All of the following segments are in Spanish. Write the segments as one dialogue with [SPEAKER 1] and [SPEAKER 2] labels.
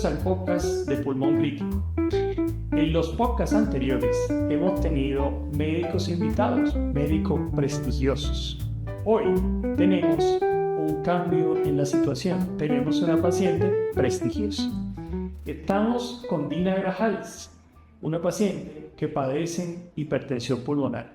[SPEAKER 1] Bienvenidos al podcast de Pulmón Crítico. En los podcasts anteriores hemos tenido médicos invitados, médicos prestigiosos. Hoy tenemos un cambio en la situación. Tenemos una paciente prestigiosa. Estamos con Dina Grajales, una paciente que padece hipertensión pulmonar.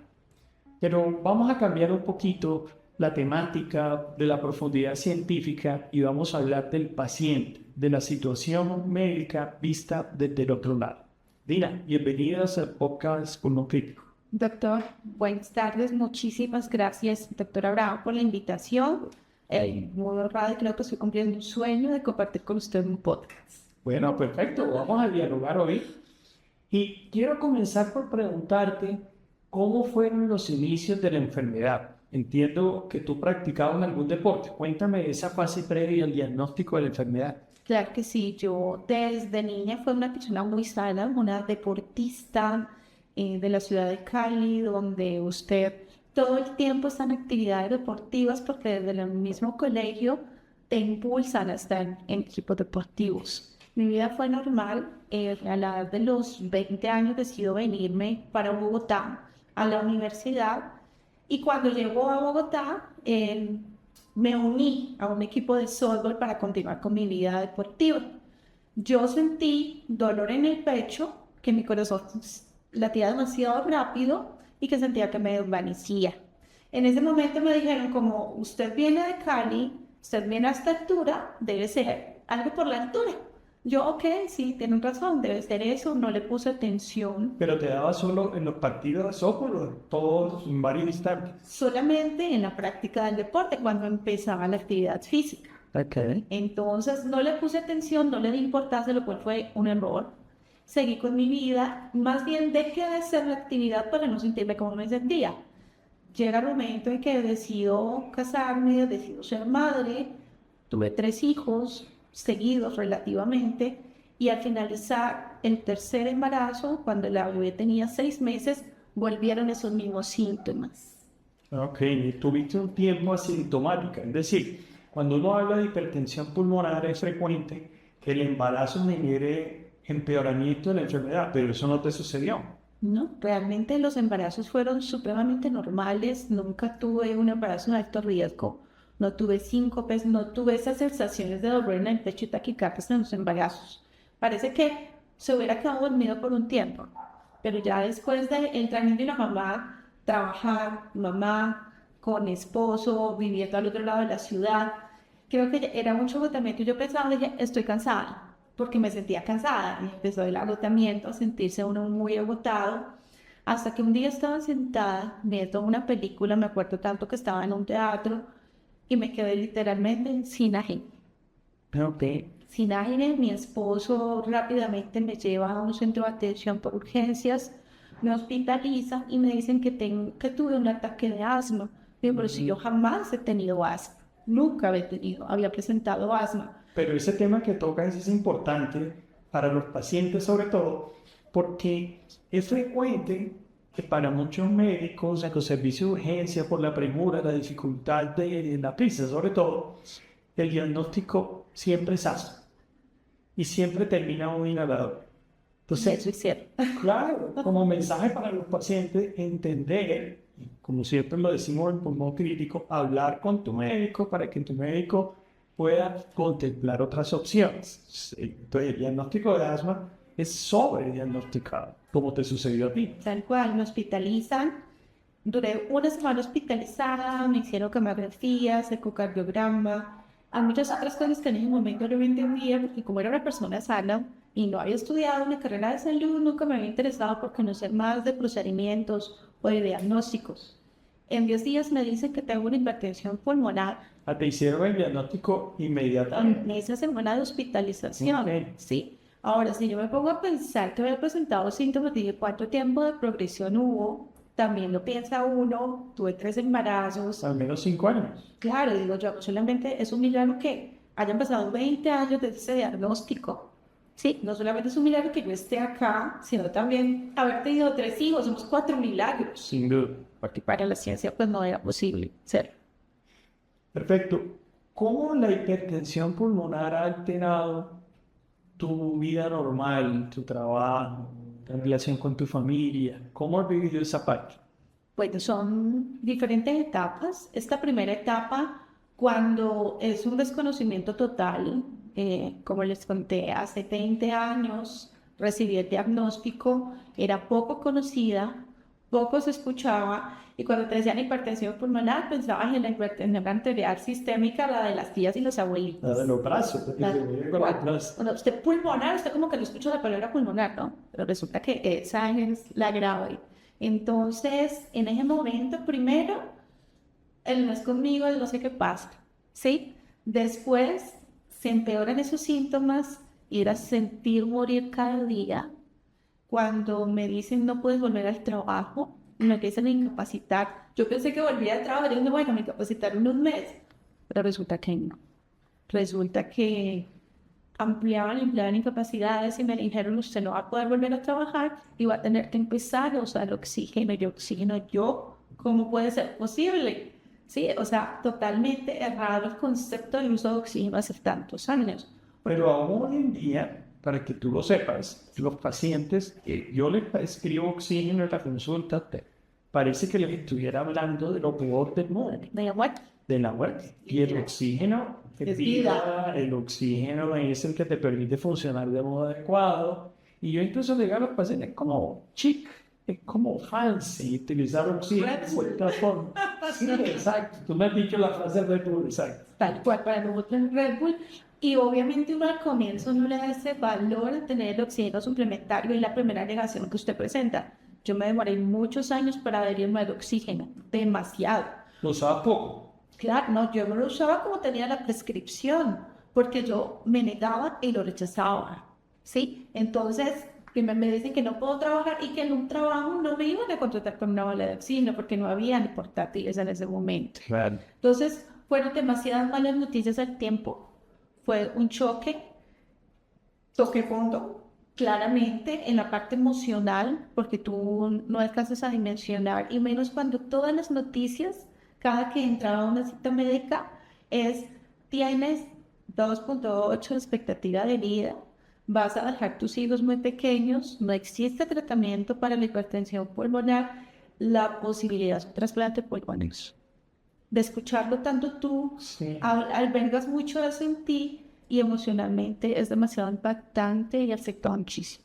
[SPEAKER 1] Pero vamos a cambiar un poquito la temática de la profundidad científica y vamos a hablar del paciente, de la situación médica vista desde el otro lado. Dina, bienvenidas al podcast Pulmón Crítico.
[SPEAKER 2] Doctor, buenas tardes. Muchísimas gracias, doctor Abraham, por la invitación. Muy honrada y creo que estoy cumpliendo un sueño de compartir con usted un podcast.
[SPEAKER 1] Bueno, perfecto. Vamos a dialogar hoy. Y quiero comenzar por preguntarte cómo fueron los inicios de la enfermedad. Entiendo que tú practicabas algún deporte. Cuéntame esa fase previa al diagnóstico de la enfermedad.
[SPEAKER 2] Claro que sí, yo desde niña fui una persona muy sana, una deportista de la ciudad de Cali, donde usted todo el tiempo está en actividades deportivas porque desde el mismo colegio te impulsan a estar en equipos deportivos. Mi vida fue normal, a la edad de los 20 años decido venirme para Bogotá a la universidad y cuando llegó a Bogotá me uní a un equipo de softball para continuar con mi vida deportiva. Yo sentí dolor en el pecho, que mi corazón latía demasiado rápido y que sentía que me desvanecía. En ese momento me dijeron como usted viene de Cali, usted viene a esta altura, debe ser algo por la altura. Yo, ok, sí, tienen razón, debe ser eso, no le puse atención.
[SPEAKER 1] ¿Pero te daba solo en los partidos de softball o todos en varios instantes?
[SPEAKER 2] Solamente en la práctica del deporte, cuando empezaba la actividad física.
[SPEAKER 1] Okay.
[SPEAKER 2] Entonces no le puse atención, no le di importancia, lo cual fue un error. Seguí con mi vida, más bien dejé de hacer la actividad para no sentirme como me sentía. Llega el momento en que decido casarme, decido ser madre, tuve 3 hijos seguidos relativamente y al finalizar el tercer embarazo, cuando la bebé tenía 6 meses, volvieron esos mismos síntomas.
[SPEAKER 1] Ok, y tuviste un tiempo asintomática, es decir, cuando uno habla de hipertensión pulmonar es frecuente que el embarazo genere empeoramiento de la enfermedad, pero eso no te sucedió.
[SPEAKER 2] No, realmente los embarazos fueron supremamente normales, nunca tuve un embarazo de alto riesgo, no tuve síncopes, no tuve esas sensaciones de dolor en el pecho y taquicardias en los embarazos. Parece que se hubiera quedado dormido por un tiempo, pero ya después de entrar en la mamá, trabajar, mamá, con esposo, viviendo al otro lado de la ciudad, creo que era mucho agotamiento y yo pensaba, dije, estoy cansada porque me sentía cansada y empezó el agotamiento, a sentirse uno muy agotado, hasta que un día estaba sentada viendo una película, me acuerdo tanto que estaba en un teatro y me quedé literalmente sin aire.
[SPEAKER 1] Ok.
[SPEAKER 2] Sin aire, mi esposo rápidamente me lleva a un centro de atención por urgencias, me hospitalizan y me dicen que tuve un ataque de asma. Pero si yo jamás he tenido asma, nunca había presentado asma.
[SPEAKER 1] Pero ese tema que tocas es importante para los pacientes sobre todo, porque es frecuente que para muchos médicos en los servicios de urgencia, por la premura, la dificultad de la prisa sobre todo, el diagnóstico siempre es asma y siempre termina un inhalador. Entonces,
[SPEAKER 2] Eso es cierto.
[SPEAKER 1] claro, como mensaje para los pacientes, entender, como siempre lo decimos en Pulmón Crítico, hablar con tu médico para que tu médico pueda contemplar otras opciones. Entonces, el diagnóstico de asma es sobrediagnosticado, como te sucedió a ti.
[SPEAKER 2] Tal cual, me hospitalizan. Duré una semana hospitalizada, me hicieron tomografías, ecocardiograma, a muchas otras cosas que en ese momento no me entendía, porque como era una persona sana y no había estudiado una carrera de salud, nunca me había interesado por conocer más de procedimientos o de diagnósticos. En 10 días me dicen que tengo una hipertensión pulmonar.
[SPEAKER 1] Te hicieron el diagnóstico
[SPEAKER 2] En
[SPEAKER 1] inmediatamente.
[SPEAKER 2] esa semana de hospitalización,
[SPEAKER 1] Ok.
[SPEAKER 2] ¿sí? Ahora, si yo me pongo a pensar que había presentado síntomas, dije, ¿cuánto tiempo de progresión hubo? También lo piensa uno, tuve 3 embarazos.
[SPEAKER 1] Al menos 5 años.
[SPEAKER 2] Claro, digo yo, solamente es un milagro que hayan pasado 20 años desde ese diagnóstico. Sí, no solamente es un milagro que yo esté acá, sino también haber tenido 3 hijos, somos 4 milagros.
[SPEAKER 1] Sin duda.
[SPEAKER 2] Porque para la ciencia pues no era posible ser.
[SPEAKER 1] Perfecto. ¿Cómo la hipertensión pulmonar ha alterado tu vida normal, tu trabajo, la relación con tu familia? ¿Cómo has vivido esa parte?
[SPEAKER 2] Bueno, son diferentes etapas. Esta primera etapa, cuando es un desconocimiento total, como les conté, hace 20 años recibí el diagnóstico, era poco conocida, poco se escuchaba, y cuando te decían hipertensión pulmonar, pensabas en la hipertensión arterial sistémica, la de las tías y los
[SPEAKER 1] La
[SPEAKER 2] abuelitos.
[SPEAKER 1] de los brazos, porque
[SPEAKER 2] La-
[SPEAKER 1] se me con los brazos.
[SPEAKER 2] Bueno, usted pulmonar, usted como que no escucha la palabra pulmonar, ¿no? Pero resulta que esa es la grave. Entonces, en ese momento, primero, él no es conmigo, él no sé qué pasa, ¿sí? Después, se empeoran esos síntomas, ir a sentir morir cada día. Cuando me dicen no puedes volver al trabajo, me empiezan a incapacitar. Yo pensé que volvía al trabajo, y dije, bueno, me incapacitaron un mes, pero resulta que no. Resulta que ampliaban incapacidades y me dijeron, usted no va a poder volver a trabajar y va a tener que empezar a usar oxígeno. Y oxígeno, ¿cómo puede ser posible? Sí, o sea, totalmente errado el concepto del uso de oxígeno hace tantos años.
[SPEAKER 1] Pero aún hoy en día, para que tú lo sepas, los pacientes, yo les escribo oxígeno en la consulta, parece que les estuviera hablando de lo peor del mundo,
[SPEAKER 2] De muerte.
[SPEAKER 1] de la muerte. Y el oxígeno
[SPEAKER 2] Es vida.
[SPEAKER 1] el oxígeno es el que te permite funcionar de modo adecuado. Y yo incluso le digo a los pacientes, es como chic, es como fancy utilizar oxígeno
[SPEAKER 2] Red
[SPEAKER 1] de otra forma. Sí, exacto. Tú me has dicho la frase Red Bull, exacto.
[SPEAKER 2] Tal cual para nosotros en Red Bull. Y obviamente uno al comienzo no le da ese valor a tener el oxígeno suplementario y la primera alegación que usted presenta. Yo me demoré muchos años para adherirme al oxígeno, demasiado.
[SPEAKER 1] Lo usaba poco.
[SPEAKER 2] Claro, no, yo no lo usaba como tenía la prescripción, porque yo me negaba y lo rechazaba, ¿sí? Entonces, primero me dicen que no puedo trabajar y que en un trabajo no me iban a contratar con una bola de oxígeno porque no había ni portátiles en ese momento.
[SPEAKER 1] Claro.
[SPEAKER 2] Entonces, fueron demasiadas malas noticias al tiempo. Fue un choque, toqué fondo, claramente en la parte emocional, porque tú no alcanzas a dimensionar, y menos cuando todas las noticias, cada que entraba a una cita médica, es, tienes 2.8 de expectativa de vida, vas a dejar tus hijos muy pequeños, no existe tratamiento para la hipertensión pulmonar, la posibilidad de un trasplante pulmonar. De escucharlo tanto tú,
[SPEAKER 1] Sí.
[SPEAKER 2] albergas mucho eso en ti y emocionalmente es demasiado impactante y afectó muchísimo.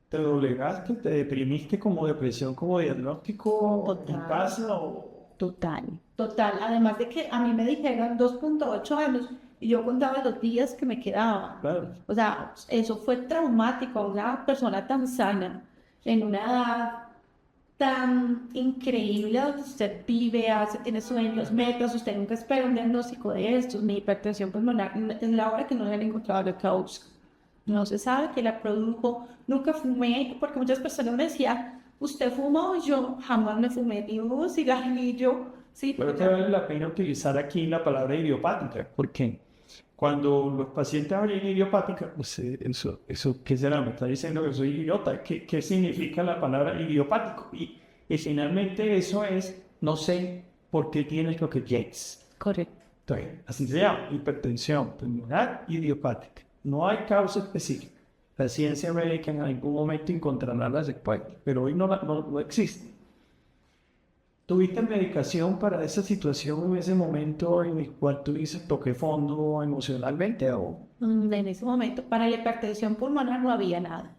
[SPEAKER 1] ¿Te doblegaste, te deprimiste como depresión, como diagnóstico en
[SPEAKER 2] Total.
[SPEAKER 1] casa o...?
[SPEAKER 2] Total, total. Además de que a mí me dijeron 2.8 años y yo contaba los días que me quedaban.
[SPEAKER 1] Claro.
[SPEAKER 2] O sea, eso fue traumático a una persona tan sana, en una edad tan increíble donde usted vive, hace, tiene sueños, metas, usted nunca espera un diagnóstico de estos, mi hipertensión pulmonar, es la hora que no se han encontrado la causa. No se sabe qué la produjo, nunca fumé, porque muchas personas me decían, ¿usted fumó? Yo jamás me fumé ni un cigarrillo, sí,
[SPEAKER 1] Pero te vale la pena utilizar aquí la palabra idiopática, porque cuando los pacientes hablan idiopática, pues eso, ¿qué será? Me está diciendo que soy idiota. ¿Qué significa la palabra idiopático? Y finalmente eso es, no sé por qué tienes lo que tienes.
[SPEAKER 2] correcto.
[SPEAKER 1] Entonces, así se llama, hipertensión pulmonar idiopática. No hay causa específica. La ciencia médica en algún momento encontrará las respuestas, pero hoy no existe. ¿Tuviste medicación para esa situación en ese momento en el cual tú dices toqué fondo emocionalmente o...?
[SPEAKER 2] En ese momento, para la hipertensión pulmonar no había nada.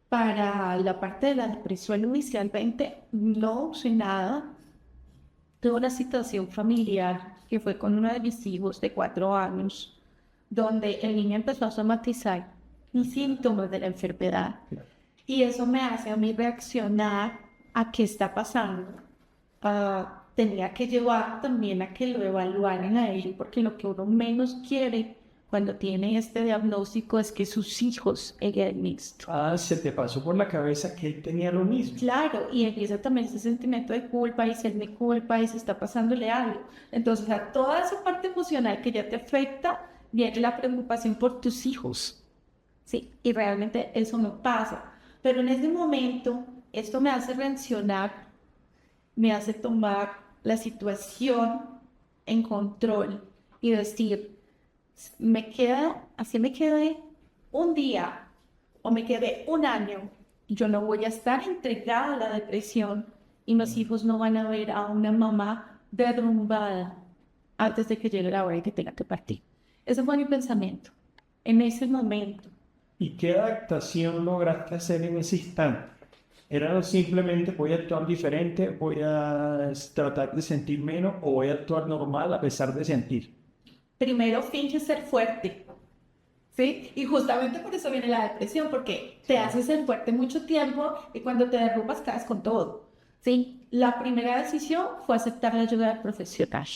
[SPEAKER 2] Para la parte de la depresión inicialmente no usé nada. Tuve una situación familiar que fue con uno de mis hijos de 4 años, donde el niño empezó a somatizar los síntomas de la enfermedad. Y eso me hace a mí reaccionar a qué está pasando. Tenía que llevar también a que lo evaluaran a él, porque lo que uno menos quiere cuando tiene este diagnóstico es que sus hijos lleguen mixto.
[SPEAKER 1] Ah, se te pasó por la cabeza que él tenía lo mismo.
[SPEAKER 2] Claro, y empieza también ese sentimiento de culpa y si es mi culpa y se está pasándole algo. Entonces, a toda esa parte emocional que ya te afecta, viene la preocupación por tus hijos. Sí, y realmente eso no pasa. Pero en ese momento, esto me hace reaccionar, me hace tomar la situación en control y decir, así me quedé, un día o me quede un año, yo no voy a estar entregada a la depresión y mis hijos no van a ver a una mamá derrumbada antes de que llegue la hora y que tenga que partir. Ese fue mi pensamiento en ese momento.
[SPEAKER 1] ¿Y qué adaptación lograste hacer en ese instante? ¿Era simplemente voy a actuar diferente, voy a tratar de sentir menos o voy a actuar normal a pesar de sentir?
[SPEAKER 2] Primero finge ser fuerte, ¿sí? Y justamente por eso viene la depresión, porque te haces ser fuerte mucho tiempo y cuando te derrumbas caes con todo, ¿sí? La primera decisión fue aceptar la ayuda del profesional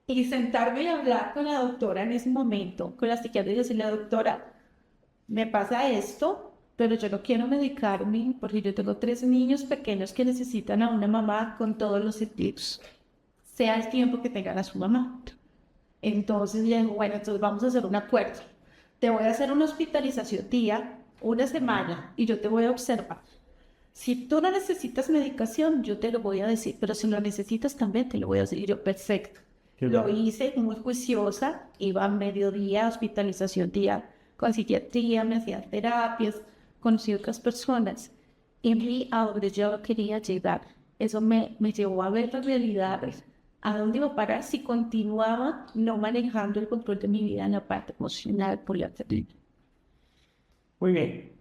[SPEAKER 2] y sentarme y hablar con la doctora en ese momento, con la psiquiatra y decirle, doctora, me pasa esto, pero yo no quiero medicarme porque yo tengo 3 niños pequeños que necesitan a una mamá con todos los sentidos, sea el tiempo que tengan a su mamá. Entonces le digo, bueno, entonces vamos a hacer un acuerdo. Te voy a hacer una hospitalización tía, una semana, y yo te voy a observar. Si tú no necesitas medicación, yo te lo voy a decir, pero si lo necesitas también te lo voy a decir. Y yo, perfecto. Lo hice muy juiciosa, iba a mediodía, hospitalización tía, con psiquiatría, me hacía terapias, conocí otras personas y vi a donde yo quería llegar. Eso me llevó a ver las realidades, a dónde iba a parar si continuaba no manejando el control de mi vida en la parte emocional por la salud.
[SPEAKER 1] Muy bien.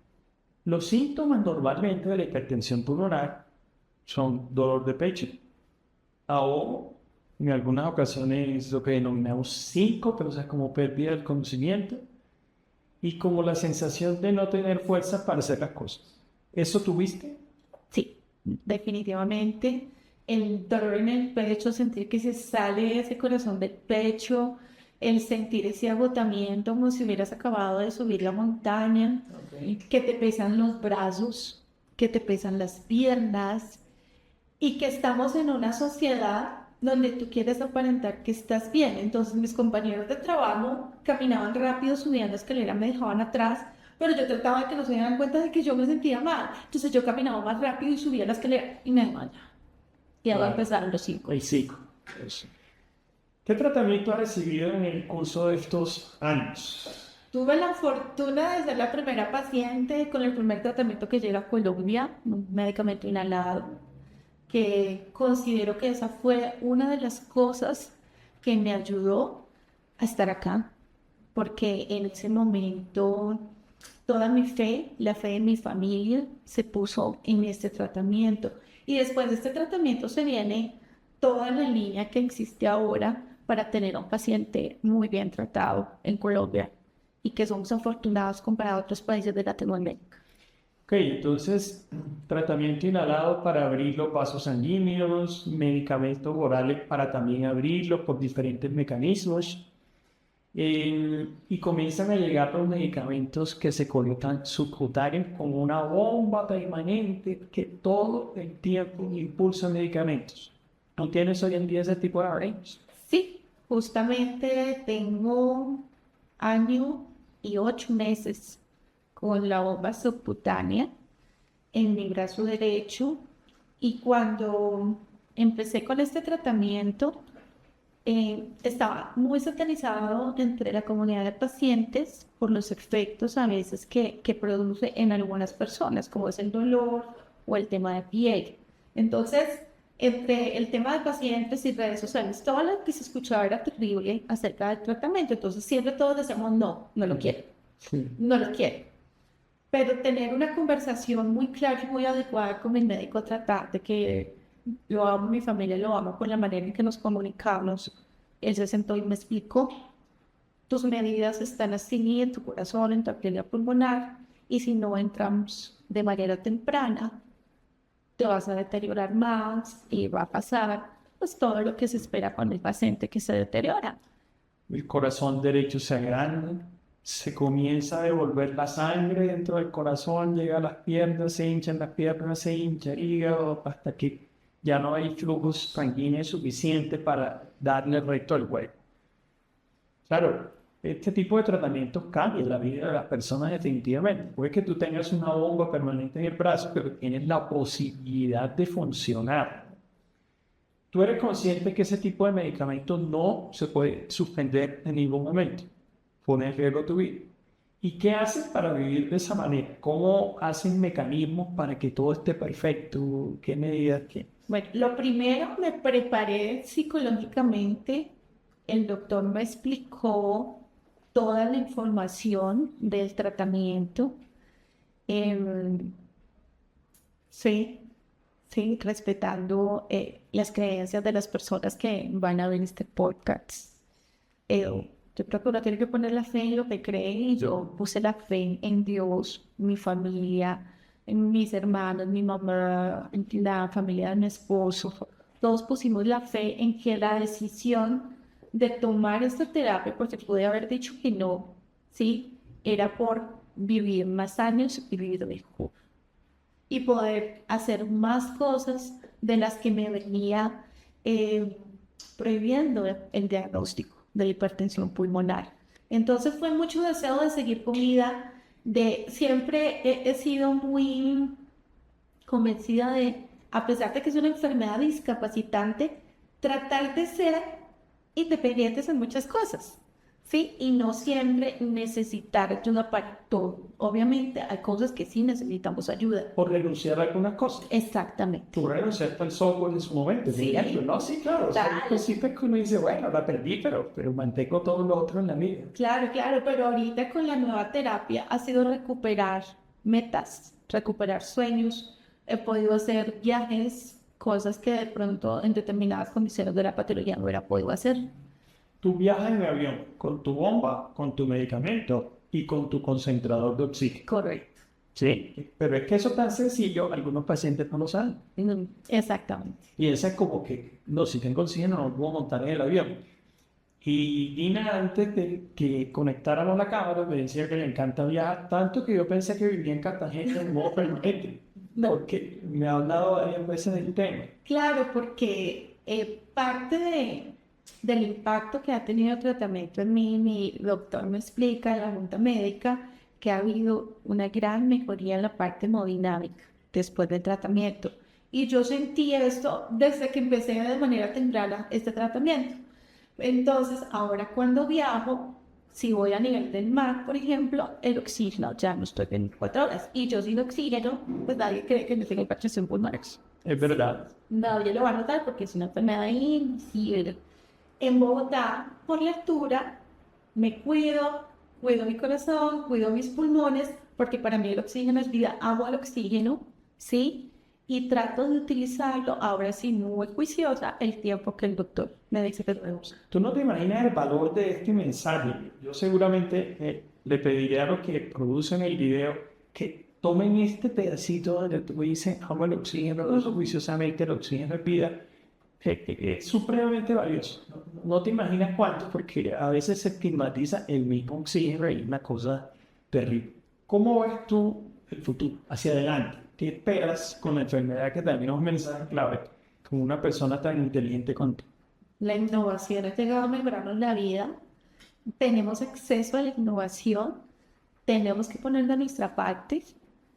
[SPEAKER 1] Los síntomas normalmente de la hipertensión pulmonar son dolor de pecho, ahogo, en algunas ocasiones lo que denominamos síncope, o sea, como pérdida del conocimiento, y como la sensación de no tener fuerza para hacer las cosas. ¿Eso tuviste?
[SPEAKER 2] Sí, definitivamente. El dolor en el pecho, sentir que se sale ese corazón del pecho, el sentir ese agotamiento como si hubieras acabado de subir la montaña, que te pesan los brazos, que te pesan las piernas y que estamos en una sociedad donde tú quieres aparentar que estás bien. Entonces mis compañeros de trabajo caminaban rápido, subían la escalera, me dejaban atrás, pero yo trataba de que no se dieran cuenta de que yo me sentía mal. Entonces yo caminaba más rápido y subía la escalera y me desmayaba. Y ahora empezaron los 5.
[SPEAKER 1] El psico. Eso. ¿Qué tratamiento has recibido en el curso de estos años?
[SPEAKER 2] Tuve la fortuna de ser la primera paciente con el primer tratamiento que llega a Colombia, un medicamento inhalado, que considero que esa fue una de las cosas que me ayudó a estar acá, porque en ese momento toda mi fe, la fe de mi familia, se puso en este tratamiento. Y después de este tratamiento se viene toda la línea que existe ahora para tener a un paciente muy bien tratado en Colombia y que somos afortunados comparado a otros países de Latinoamérica.
[SPEAKER 1] Ok, entonces, tratamiento inhalado para abrir los vasos sanguíneos, medicamentos orales para también abrirlos por diferentes mecanismos. Y comienzan a llegar los medicamentos que se colocan subcutáneos con una bomba permanente que todo el tiempo impulsa medicamentos. ¿No tienes hoy en día ese tipo de arreglos?
[SPEAKER 2] Sí, justamente tengo 1 año y 8 meses con la bomba subcutánea en mi brazo derecho y cuando empecé con este tratamiento estaba muy satanizado entre la comunidad de pacientes por los efectos a veces que produce en algunas personas, como es el dolor o el tema de piel. Entonces, entre el tema de pacientes y redes sociales, todo lo que se escuchaba era terrible acerca del tratamiento. Entonces, siempre todos decíamos, no, no lo quiero, no lo quiero. Pero tener una conversación muy clara y muy adecuada con mi médico, tratar de que yo amo a mi familia, lo amo con la manera en que nos comunicamos. Él se sentó y me explicó, tus medidas están así en tu corazón, en tu arteria pulmonar, y si no entramos de manera temprana, te vas a deteriorar más y va a pasar pues todo lo que se espera con el paciente que se deteriora.
[SPEAKER 1] El corazón derecho se agranda, se comienza a devolver la sangre dentro del corazón, llega a las piernas, se hinchan las piernas, se hincha el hígado, hasta que ya no hay flujo sanguíneo suficiente para darle el resto al cuerpo. Claro, este tipo de tratamientos cambia la vida de las personas definitivamente. Puede que tú tengas una bomba permanente en el brazo, pero tienes la posibilidad de funcionar. Tú eres consciente que ese tipo de medicamento no se puede suspender en ningún momento. Pone en riesgo tu vida. ¿Y qué haces para vivir de esa manera? ¿Cómo hacen mecanismos para que todo esté perfecto? ¿Qué medidas tienes?
[SPEAKER 2] Bueno, lo primero me preparé psicológicamente. El doctor me explicó toda la información del tratamiento. Em, sí, sí, respetando las creencias de las personas que van a ver este podcast. Yo creo que uno tiene que poner la fe en lo que cree y yo puse la fe en Dios, mi familia, en mis hermanos, mi mamá, en la familia de mi esposo. Todos pusimos la fe en que la decisión de tomar esta terapia, porque pude haber dicho que no, sí, era por vivir más años y vivir mejor y poder hacer más cosas de las que me venía eh, prohibiendo el diagnóstico de hipertensión pulmonar. Entonces fue mucho deseo de seguir con vida, de siempre he sido muy convencida de, a pesar de que es una enfermedad discapacitante, tratar de ser independientes en muchas cosas. ¿Sí? Y no siempre necesitar ayuda para todo. Obviamente hay cosas que sí necesitamos ayuda.
[SPEAKER 1] Por renunciar a algunas cosas.
[SPEAKER 2] Exactamente.
[SPEAKER 1] Tú renunciaste al software en su momento,
[SPEAKER 2] Sí.
[SPEAKER 1] ¿cierto? No, sí, claro. Son cositas que uno dice, bueno, la perdí, pero mantengo todo lo otro en la vida.
[SPEAKER 2] Claro, claro, pero ahorita con la nueva terapia ha sido recuperar metas, recuperar sueños. He podido hacer viajes, cosas que de pronto en determinadas condiciones de la patología no hubiera podido hacer.
[SPEAKER 1] Tú viajas en avión con tu bomba, con tu medicamento y con tu concentrador de oxígeno.
[SPEAKER 2] Correcto.
[SPEAKER 1] Sí. Pero es que eso es tan sencillo, algunos pacientes no lo saben.
[SPEAKER 2] Exactamente.
[SPEAKER 1] Piensan como que, no, si tengo oxígeno no puedo montar en el avión. Y Dina, antes de que conectáramos la cámara, me decía que le encanta viajar, tanto que yo pensé que vivía en Cartagena en modo permanente, porque me ha hablado varias veces del tema.
[SPEAKER 2] Claro, porque del impacto que ha tenido el tratamiento en mí, mi doctor me explica en la junta médica que ha habido una gran mejoría en la parte hemodinámica después del tratamiento. Y yo sentí esto desde que empecé de manera temprana este tratamiento. Entonces, ahora cuando viajo, si voy a nivel del mar, por ejemplo, el oxígeno ya no estoy 24 horas. Y yo sin oxígeno, pues nadie cree que no tengo hipertensión pulmonar.
[SPEAKER 1] Es verdad.
[SPEAKER 2] Nadie lo va a notar porque es una enfermedad invisible. En Bogotá, por la altura, me cuido mi corazón, cuido mis pulmones, porque para mí el oxígeno es vida, amo el oxígeno, ¿sí? Y trato de utilizarlo, ahora sí, muy juiciosa, el tiempo que el doctor me dice que debemos.
[SPEAKER 1] Tú no te imaginas el valor de este mensaje. Yo seguramente le pediré a los que producen el video que tomen este pedacito donde tú dices, amo el oxígeno, uso juiciosamente, el oxígeno es vida. Es supremamente valioso. No te imaginas cuánto, porque a veces se estigmatiza el mismo oxígeno y una cosa terrible. ¿Cómo ves tú el futuro hacia adelante? ¿Qué esperas con la enfermedad que también es un mensaje clave con una persona tan inteligente como tú?
[SPEAKER 2] La innovación ha llegado a mejorarnos la vida. Tenemos acceso a la innovación. Tenemos que poner de nuestra parte.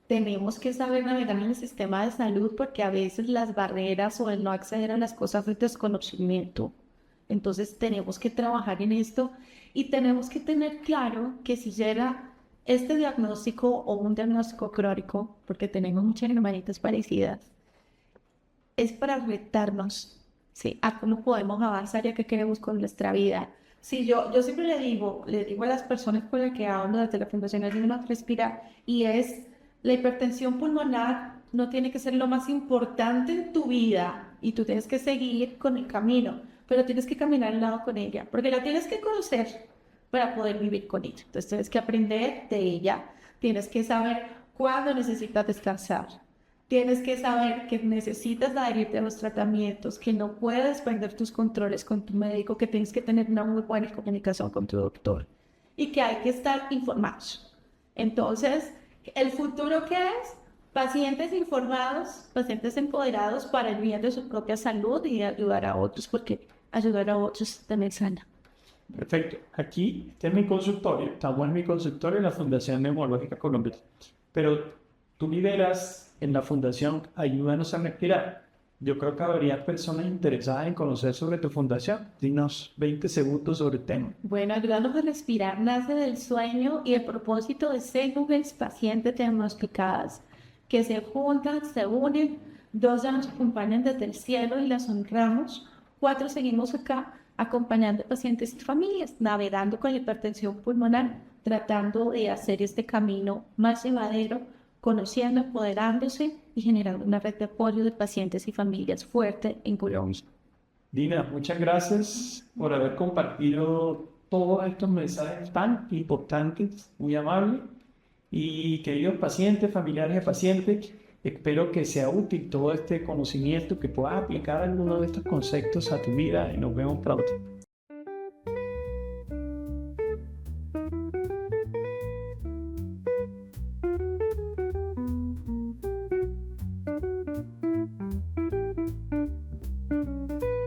[SPEAKER 2] Tenemos que saber navegar en el sistema de salud porque a veces las barreras o el no acceder a las cosas es desconocimiento. Entonces tenemos que trabajar en esto y tenemos que tener claro que si llega este diagnóstico o un diagnóstico crónico, porque tenemos muchas hermanitas parecidas, es para retarnos, ¿sí? A cómo podemos avanzar y a qué queremos con nuestra vida. Sí, yo siempre le digo a las personas con las que hablo desde la Fundación Ayúdanos a Respirar, y es la hipertensión pulmonar no tiene que ser lo más importante en tu vida y tú tienes que seguir con el camino, pero tienes que caminar al lado con ella, porque la tienes que conocer para poder vivir con ella. Entonces tienes que aprender de ella, tienes que saber cuándo necesitas descansar, tienes que saber que necesitas adherirte a los tratamientos, que no puedes perder tus controles con tu médico, que tienes que tener una muy buena comunicación con tu doctor y que hay que estar informados. Entonces, ¿el futuro qué es? Pacientes informados, pacientes empoderados para el bien de su propia salud y ayudar a otros, porque ayudar a otros también sana.
[SPEAKER 1] Perfecto. Aquí este es mi consultorio. Estamos en mi consultorio en la Fundación Neumológica Colombiana. Pero tú lideras en la Fundación Ayúdanos a Respirar. Yo creo que habría personas interesadas en conocer sobre tu fundación. Dinos 20 segundos sobre el tema.
[SPEAKER 2] Bueno, ayudarnos a respirar nace del sueño y el propósito de células pacientes diagnosticadas que se juntan, se unen, 2 ya nos acompañan desde el cielo y las honramos, 4 seguimos acá acompañando a pacientes y familias, navegando con la hipertensión pulmonar, tratando de hacer este camino más llevadero, conociendo, empoderándose y generando una red de apoyo de pacientes y familias fuerte en Colombia.
[SPEAKER 1] Dina, muchas gracias por haber compartido todos estos mensajes tan importantes, muy amables. Y queridos pacientes, familiares de pacientes, espero que sea útil todo este conocimiento, que puedas aplicar algunos de estos conceptos a tu vida y nos vemos pronto.